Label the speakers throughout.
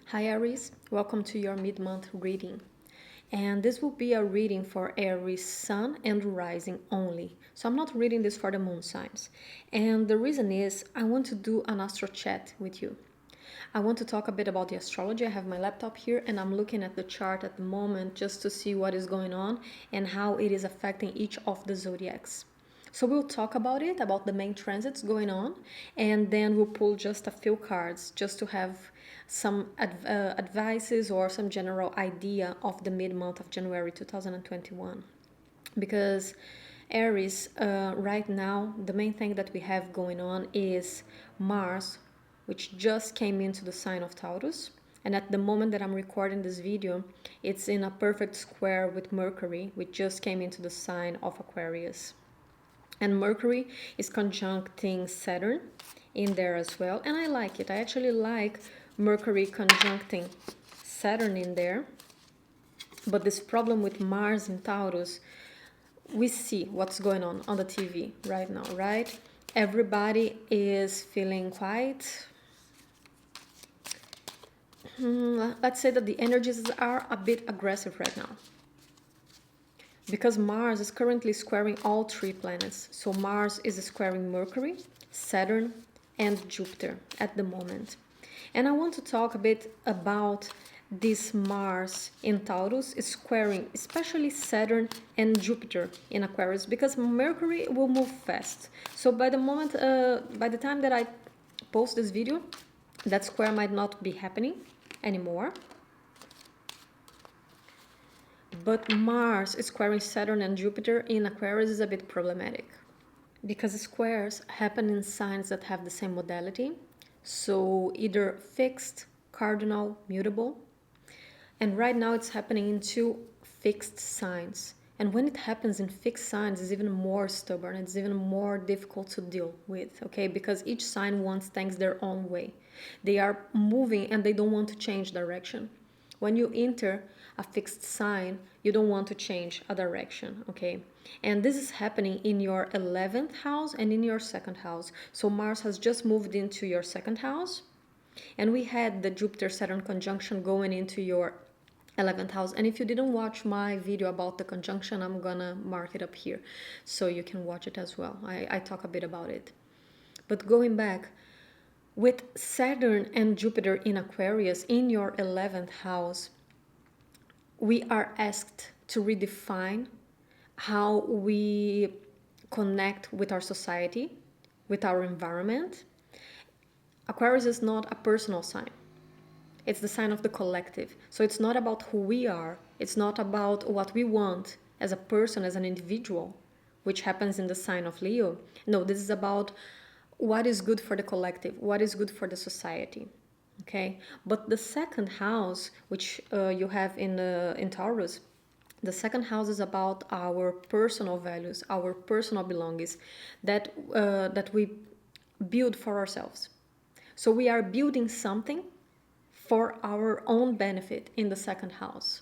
Speaker 1: Hi Aries, welcome to your mid-month reading. And this will be a reading for Aries Sun and Rising only. So I'm not reading this for the moon signs. And the reason is I want to do an AstroChat with you. I want to talk a bit about the astrology. I have my laptop here and I'm looking at the chart at the moment just to see what is going on and how it is affecting each of the zodiacs. So we'll talk about it, about the main transits going on, and then we'll pull just a few cards just to have some advices or some general idea of the mid-month of January 2021. Because Aries, right now, the main thing that we have going on is Mars, which just came into the sign of Taurus. And at the moment that I'm recording this video, it's in a perfect square with Mercury, which just came into the sign of Aquarius. And Mercury is conjuncting Saturn in there as well. And I like it. I actually like Mercury conjuncting Saturn in there. But this problem with Mars in Taurus, we see what's going on the TV right now, right? Everybody is feeling quite... let's say that the energies are a bit aggressive right now. Because Mars is currently squaring all three planets. So Mars is squaring Mercury, Saturn, and Jupiter at the moment. And I want to talk a bit about this Mars in Taurus is squaring especially Saturn and Jupiter in Aquarius, because Mercury will move fast. So by the time that I post this video, that square might not be happening anymore. But Mars squaring Saturn and Jupiter in Aquarius is a bit problematic because squares happen in signs that have the same modality. So either fixed, cardinal, mutable. And right now it's happening in two fixed signs. And when it happens in fixed signs, it's even more stubborn. It's even more difficult to deal with, okay? Because each sign wants things their own way. They are moving and they don't want to change direction. When you enter a fixed sign, you don't want to change a direction, okay? And this is happening in your 11th house and in your 2nd house. So Mars has just moved into your 2nd house, and we had the Jupiter-Saturn conjunction going into your 11th house. And if you didn't watch my video about the conjunction, I'm gonna mark it up here so you can watch it as well. I talk a bit about it. But going back, with Saturn and Jupiter in Aquarius in your 11th house, we are asked to redefine how we connect with our society, with our environment. Aquarius is not a personal sign. It's the sign of the collective. So it's not about who we are. It's not about what we want as a person, as an individual, which happens in the sign of Leo. No, this is about what is good for the collective, what is good for the society. Okay, but the 2nd house, which you have in Taurus, the 2nd house is about our personal values, our personal belongings that we build for ourselves. So we are building something for our own benefit in the 2nd house.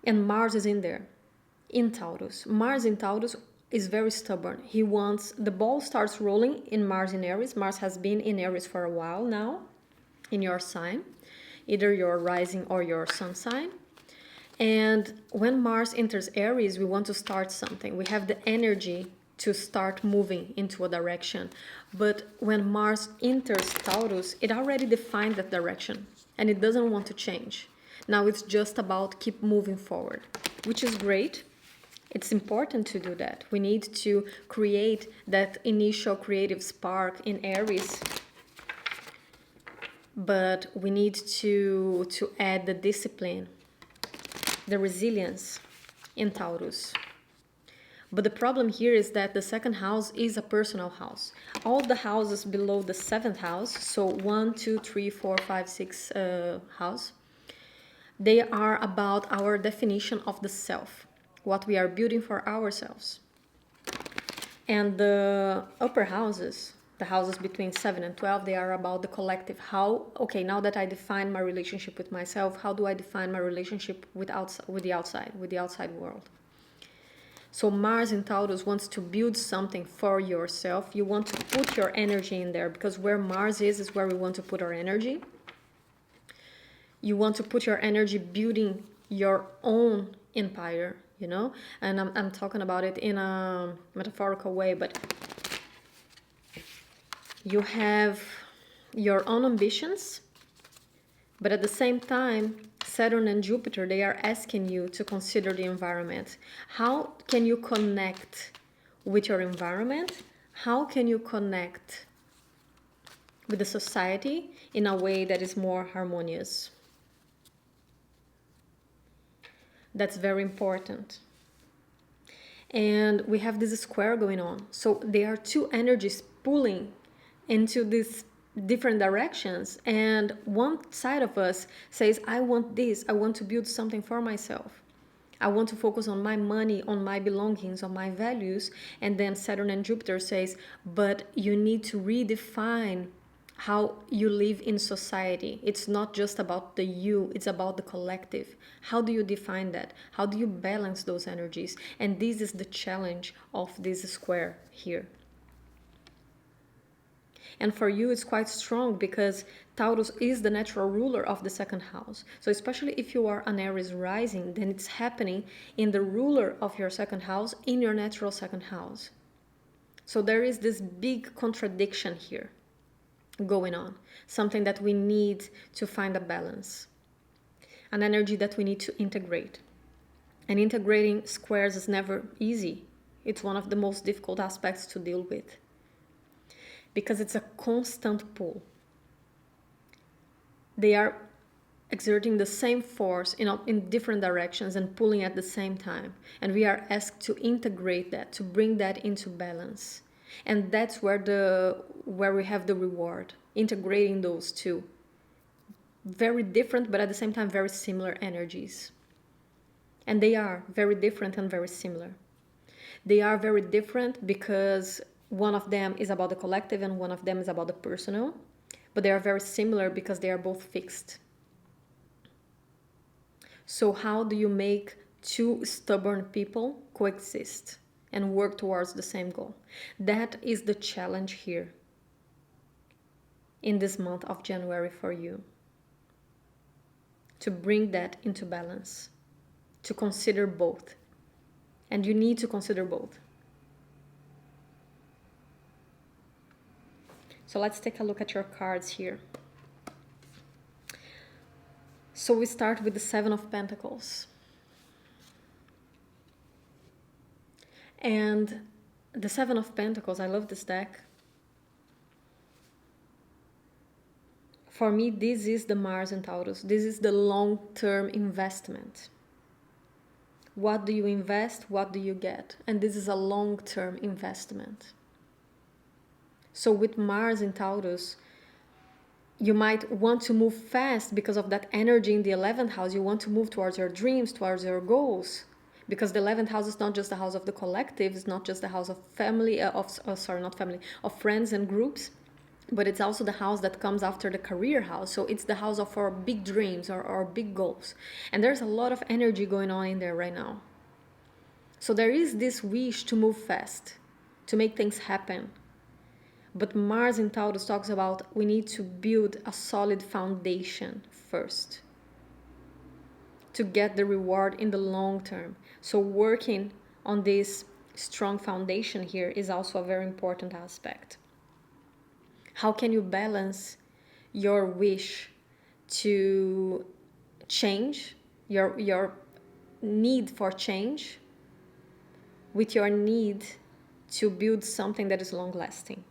Speaker 1: And Mars is in there, in Taurus. Mars in Taurus is very stubborn. He wants, the ball starts rolling in Mars in Aries. Mars has been in Aries for a while now, in your sign, either your rising or your sun sign. And when Mars enters Aries, we want to start something. We have the energy to start moving into a direction. But when Mars enters Taurus, it already defined that direction and it doesn't want to change. Now it's just about keep moving forward, which is great. It's important to do that. We need to create that initial creative spark in Aries, but we need to add the discipline, the resilience in Taurus. But the problem here is that the 2nd house is a personal house. All the houses below the 7th house, so 1, 2, 3, 4, 5, 6 house, they are about our definition of the self, what we are building for ourselves. And the upper houses, the houses between 7 and 12, they are about the collective. How, okay, now that I define my relationship with myself, how do I define my relationship with the outside world? So Mars in Taurus wants to build something for yourself. You want to put your energy in there, because where Mars is where we want to put our energy. You want to put your energy building your own empire, you know? And I'm talking about it in a metaphorical way, but you have your own ambitions, but at the same time, Saturn and Jupiter, they are asking you to consider the environment. How can you connect with your environment? How can you connect with the society in a way that is more harmonious? That's very important. And we have this square going on. So there are two energies pulling into these different directions. And one side of us says, I want this. I want to build something for myself. I want to focus on my money, on my belongings, on my values. And then Saturn and Jupiter says, but you need to redefine how you live in society. It's not just about the you, it's about the collective. How do you define that? How do you balance those energies? And this is the challenge of this square here. And for you, it's quite strong because Taurus is the natural ruler of the second house. So especially if you are an Aries rising, then it's happening in the ruler of your second house, in your natural second house. So there is this big contradiction here going on, something that we need to find a balance, an energy that we need to integrate. And integrating squares is never easy. It's one of the most difficult aspects to deal with because it's a constant pull. They are exerting the same force in different directions and pulling at the same time. And we are asked to integrate that, to bring that into balance. And that's where we have the reward, integrating those two. Very different, but at the same time, very similar energies. And they are very different and very similar. They are very different because one of them is about the collective and one of them is about the personal. But they are very similar because they are both fixed. So how do you make two stubborn people coexist and work towards the same goal? That is the challenge here in this month of January for you. To bring that into balance, to consider both. And you need to consider both. So let's take a look at your cards here. So we start with the Seven of Pentacles. And the Seven of Pentacles, I love this deck. For me, this is the Mars and Taurus. This is the long-term investment. What do you invest? What do you get? And this is a long-term investment. So with Mars in Taurus, you might want to move fast because of that energy in the 11th house. You want to move towards your dreams, towards your goals. Because the 11th house is not just the house of the collective, it's not just the house of family, of friends and groups, but it's also the house that comes after the career house. So it's the house of our big dreams or our big goals. And there's a lot of energy going on in there right now. So there is this wish to move fast, to make things happen. But Mars in Taurus talks about we need to build a solid foundation first to get the reward in the long term. So working on this strong foundation here is also a very important aspect. How can you balance your wish to change, your need for change, with your need to build something that is long-lasting?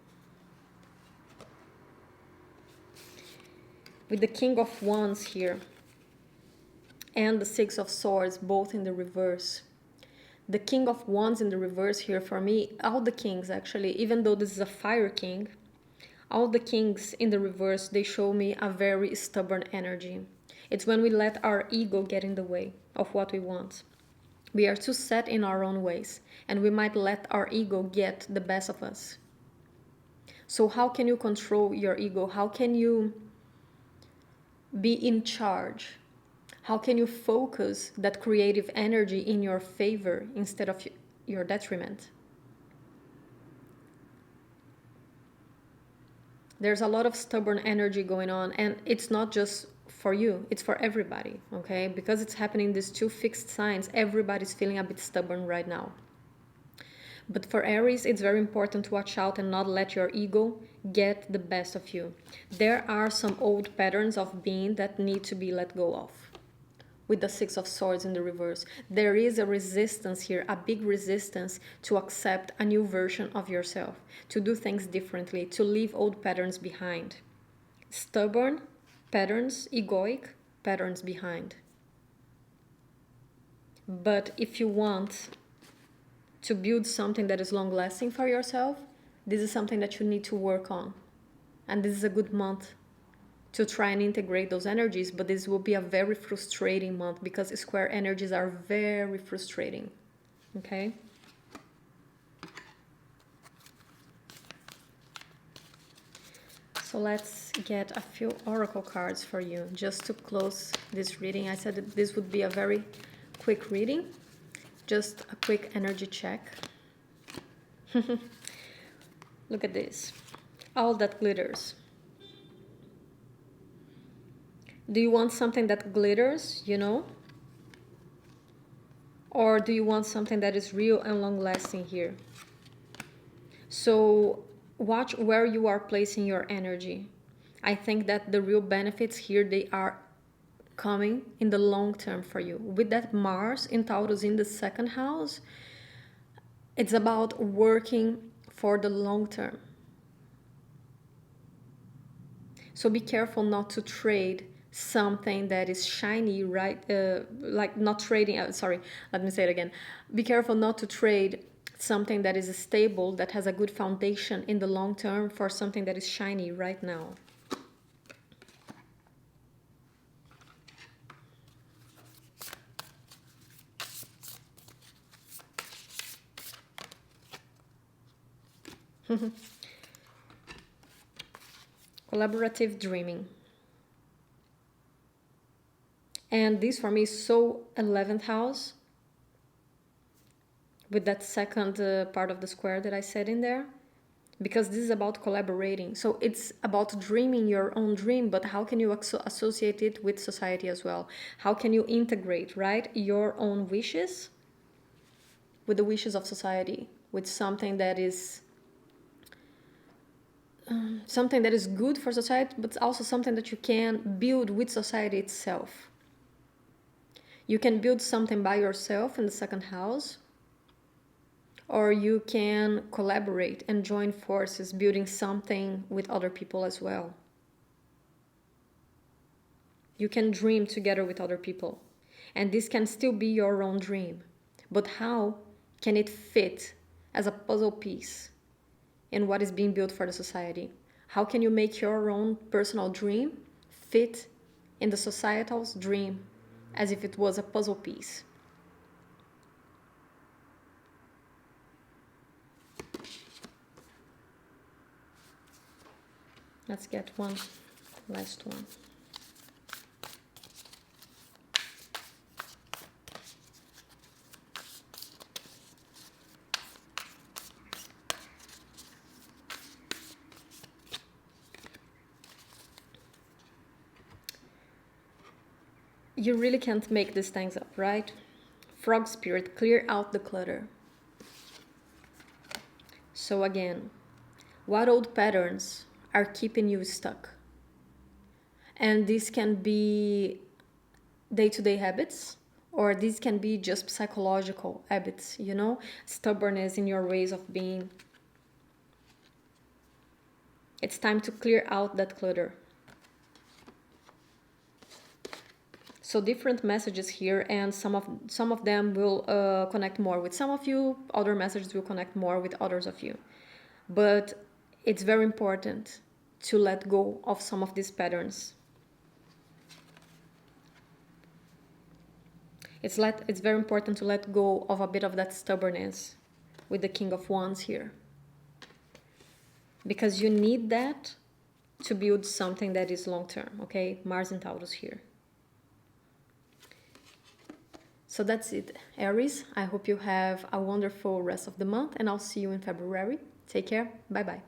Speaker 1: With the King of Wands here and the Six of Swords both in the reverse. The King of Wands in the reverse here, for me, all the kings actually, even though this is a fire king, all the kings in the reverse, they show me a very stubborn energy. It's when we let our ego get in the way of what we want. We are too set in our own ways, and we might let our ego get the best of us. So how can you control your ego? How can you be in charge? How can you focus that creative energy in your favor instead of your detriment? There's a lot of stubborn energy going on, and it's not just for you, it's for everybody, okay? Because it's happening, these two fixed signs, everybody's feeling a bit stubborn right now. But for Aries, it's very important to watch out and not let your ego get the best of you. There are some old patterns of being that need to be let go of. With the Six of Swords in the reverse, there is a resistance here, a big resistance to accept a new version of yourself, to do things differently, to leave old patterns behind. Stubborn patterns, egoic patterns behind. But if you want to build something that is long lasting for yourself, this is something that you need to work on. And this is a good month to try and integrate those energies, but this will be a very frustrating month because square energies are very frustrating. Okay? So let's get a few oracle cards for you just to close this reading. I said that this would be a very quick reading, just a quick energy check. Look at this. All that glitters. Do you want something that glitters, you know? Or do you want something that is real and long lasting here? So watch where you are placing your energy. I think that the real benefits here, they are coming in the long term for you. With that Mars in Taurus in the second house, it's about working for the long term. So be careful not to trade something that is shiny, right? Like not trading, sorry, let me say it again. Be careful not to trade something that is stable, that has a good foundation in the long term for something that is shiny right now. Collaborative dreaming. And this for me is so 11th house with that second part of the square that I said in there, because this is about collaborating. So it's about dreaming your own dream, but how can you associate it with society as well? How can you integrate, right, your own wishes with the wishes of society, with something that is good for society, but also something that you can build with society itself. You can build something by yourself in the second house, or you can collaborate and join forces, building something with other people as well. You can dream together with other people, and this can still be your own dream. But how can it fit as a puzzle piece in what is being built for the society? How can you make your own personal dream fit in the societal's dream as if it was a puzzle piece? Let's get one last one. You really can't make these things up, right? Frog spirit, clear out the clutter. So again, what old patterns are keeping you stuck? And this can be day-to-day habits, or these can be just psychological habits, you know, stubbornness in your ways of being. It's time to clear out that clutter. So different messages here, and some of them will connect more with some of you, other messages will connect more with others of you. But it's very important to let go of some of these patterns. It's very important to let go of a bit of that stubbornness with the King of Wands here. Because you need that to build something that is long-term, okay? Mars and Taurus here. So that's it, Aries. I hope you have a wonderful rest of the month, and I'll see you in February. Take care. Bye-bye.